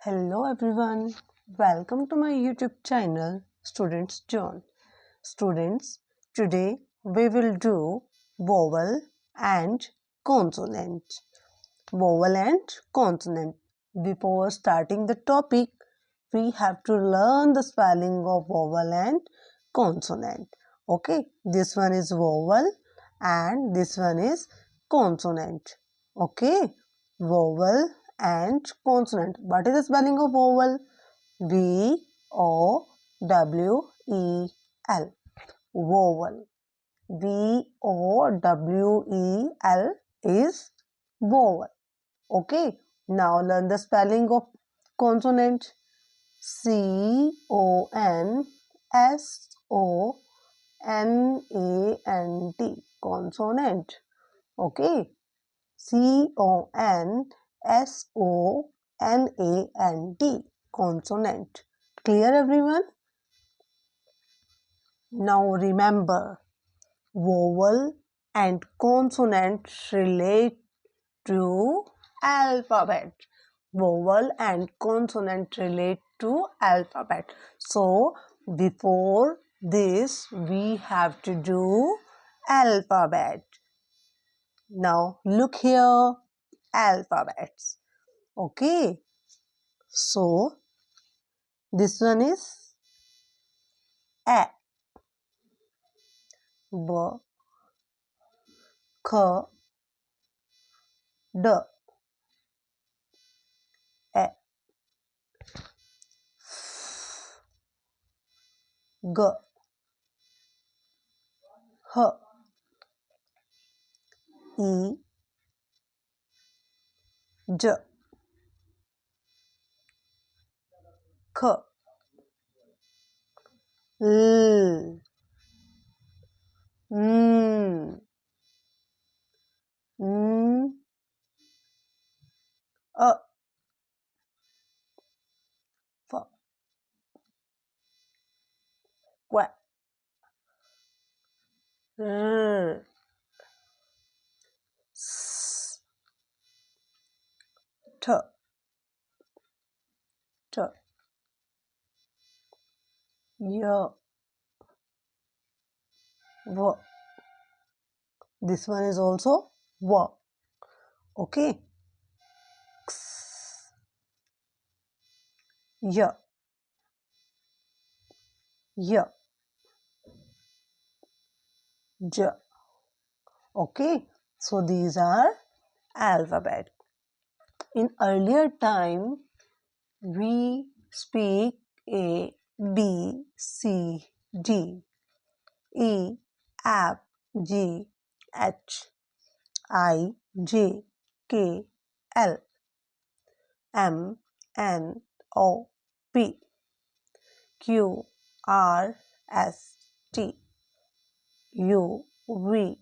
Hello everyone, welcome to my YouTube channel Students John. Students, today we will do vowel and consonant. Vowel and consonant. Before starting the topic, we have to learn the spelling of vowel and consonant. Okay, this one is vowel and this one is consonant. Okay, vowel and consonant. What is the spelling of vowel? V-O-W-E-L. Vowel. V-O-W-E-L is vowel. Okay. Now learn the spelling of consonant. C-O-N-S-O-N-A-N-T. Consonant. Okay. C-O-N-S-O-N-A-N-T. Consonant. Clear everyone? Now remember, vowel and consonant relate to alphabet. Vowel and consonant relate to alphabet. So before this we have to do alphabet. Now look here, alphabets. Okay. So this one is A, B, K, D, E, G, H, I, J, K, L, M, N, A, F, Q, R, S, T, T, Y, W. This one is also W. Okay. X, Y, Y, J. Okay. So these are alphabet. In earlier time, we speak A, B, C, D, E, F, G, H, I, J, K, L, M, N, O, P, Q, R, S, T, U, V,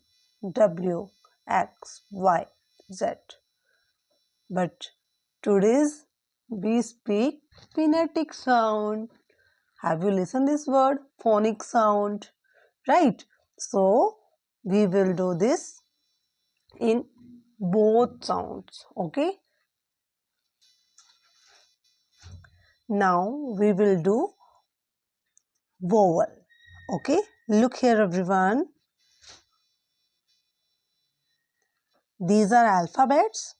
W, X, Y, Z. But today's we speak phonetic sound. Have you listened this word? Phonic sound. Right? So we will do this in both sounds. Okay? Now we will do vowel. Okay? Look here everyone. These are alphabets.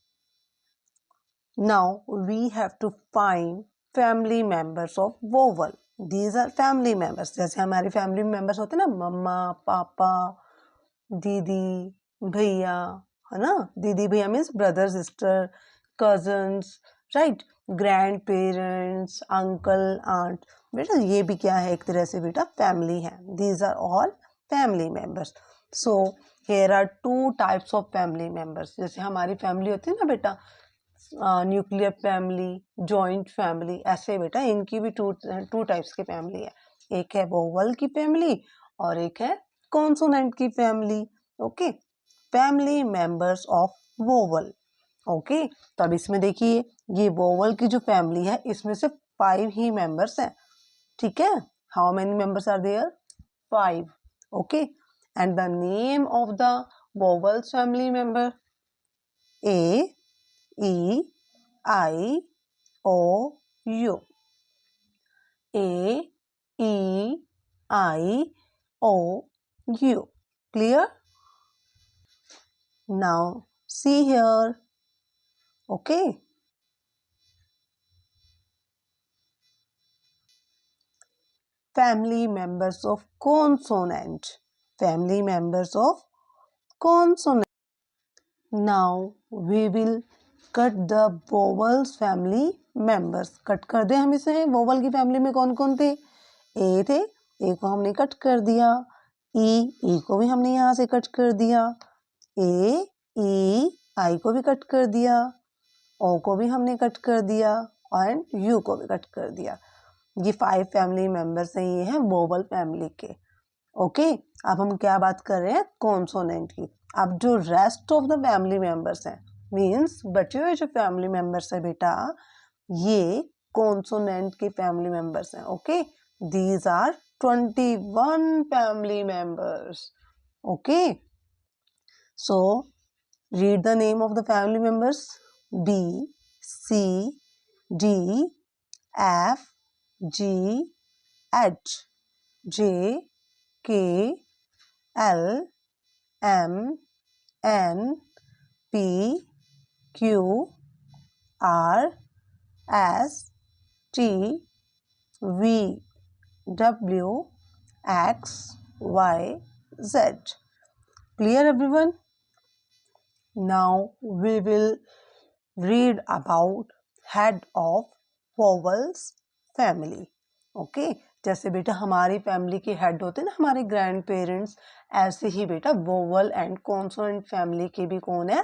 Now we have to find family members of vowel. These are family members. जैसे हमारे family members होते हैं ना, मम्मा, पापा, दीदी, भैया, है ना? दीदी भैया means brother, sister, cousins, right? Grandparents, uncle, aunt. बेटा ये भी क्या है? एक तरह से बेटा family है. These are all family members. So here are two types of family members. जैसे हमारी family होती है ना बेटा, न्यूक्लियर फैमिली, जॉइंट फैमिली, ऐसे बेटा इनकी भी टू टाइप्स की फैमिली है. एक है वोवल की फैमिली और एक है कॉन्सोनेंट की family. Okay, family members of vowel. Okay, तो अब इसमें देखिए ये वोवल की जो फैमिली है इसमें से 5 ही मेंबर्स हैं. ठीक है, how many members are there? 5. Okay, and the name of the vowels family member: A, E, I, O, U. A, E, I, O, U. Clear? Now see here. Okay. Family members of consonant. Family members of consonant. Now we will cut the vowels family members. Cut कर दे हम इसे. Vowel की family में कौन कौन थे? ए थे, ए को हमने कट कर दिया. ई को भी हमने यहाँ से कट कर दिया. ए, ई, आई को भी कट कर दिया. ओ को भी हमने कट कर दिया एंड यू को भी कट कर दिया. ये 5 फैमिली मेंबर्स हैं. ये हैं वोवल फैमिली के. ओके. अब हम क्या बात कर रहे हैं? कॉन्सोनेंट की. अब जो rest of the family members हैं, मीन्स बचे हुए जो फैमिली मेंबर्स है बेटा, ये कॉन्सोनेंट के फैमिली मेंबर्स हैं. Okay. These are 21 family members. Okay. So read the name of the family members. B, C, D, F, G, H, J, K, L, M, N, P, Q, R, S, T, V, W, X, Y, Z. Clear everyone? Now we will read about head of vowels family. Okay. जैसे बेटा हमारी family के head होते हैं ना हमारे grand parents, ऐसे ही बेटा वोवल एंड कॉन्सोनेंट फैमिली के भी कौन है?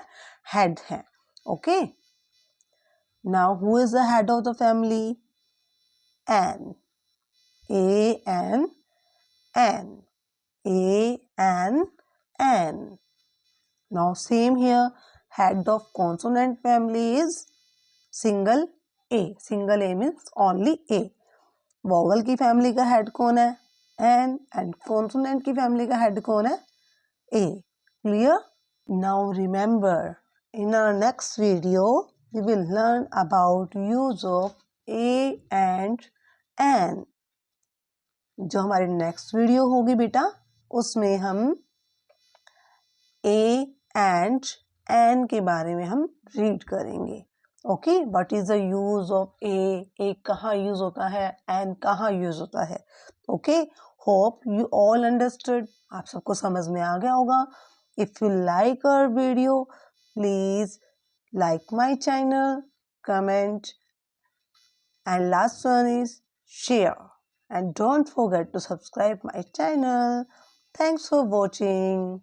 हेड हैं. Okay. Now who is the head of the family? N. A N N. A N N. Now same here, head of consonant family is single A. Single A means only A. Vowel की family का head कौन है? N. And consonant की family का head कौन है? A. Clear? Now remember, in our next video, we will learn about use of A and N. जो हमारी नेक्स्ट वीडियो होगी बेटा, उसमें हम A एंड एन के बारे में हम रीड करेंगे. Okay. What is the use of a कहाँ यूज होता है, एन कहाँ यूज होता है. Okay. Hope you all understood. आप सबको समझ में आ गया होगा. If you like our video, please like my channel, comment, and last one is share. And don't forget to subscribe my channel. Thanks for watching.